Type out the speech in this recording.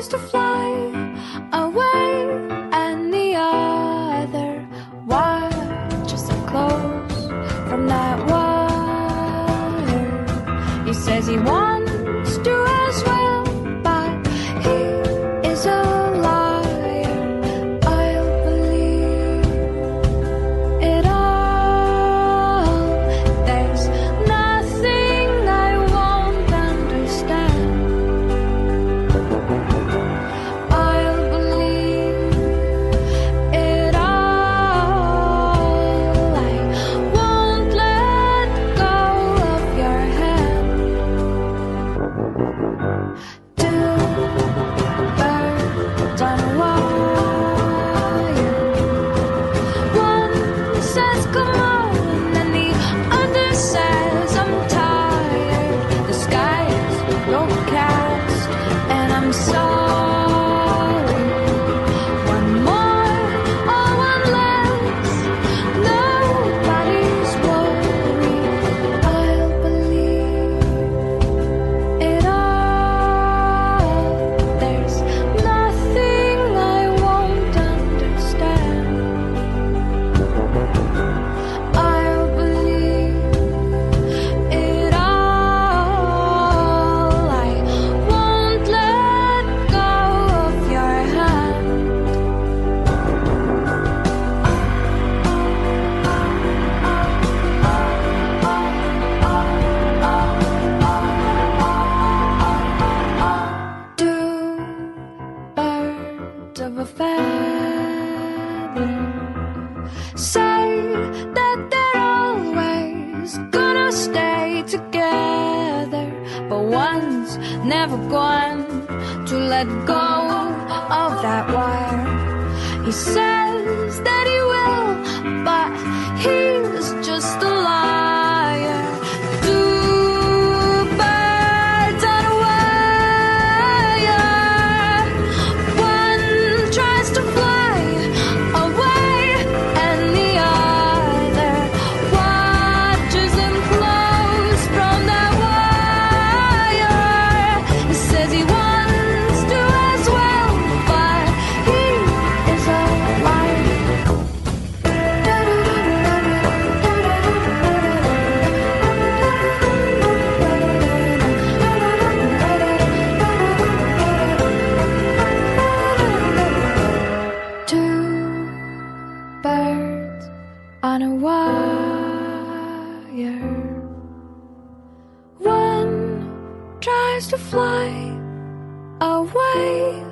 tries to fly away, and the other watches it close from that wire. He says he wants to as well, but he is a liar. I'll believe it all. There's nothing I won't understand. I'll believe it all. I won't let go of your hand. Two birds on a wire. One says come on, and the other says I'm tired. The sky is overcast, and I'm sorry. One more or one less, nobody's worried. I'll believe it all. There's nothing I won't understand. I'll believe it all. I won't let go of your hand. Two birds of a feather say that they're always gonna stay together, but one's never going to let go of that wire. He says that he will, but he's just a liar. Two birds on a wire. One tries to fly away, and the other watches him close from that wire. He says he wants to as well, but he is a liar. Two birds on a wire. One tries to fly away,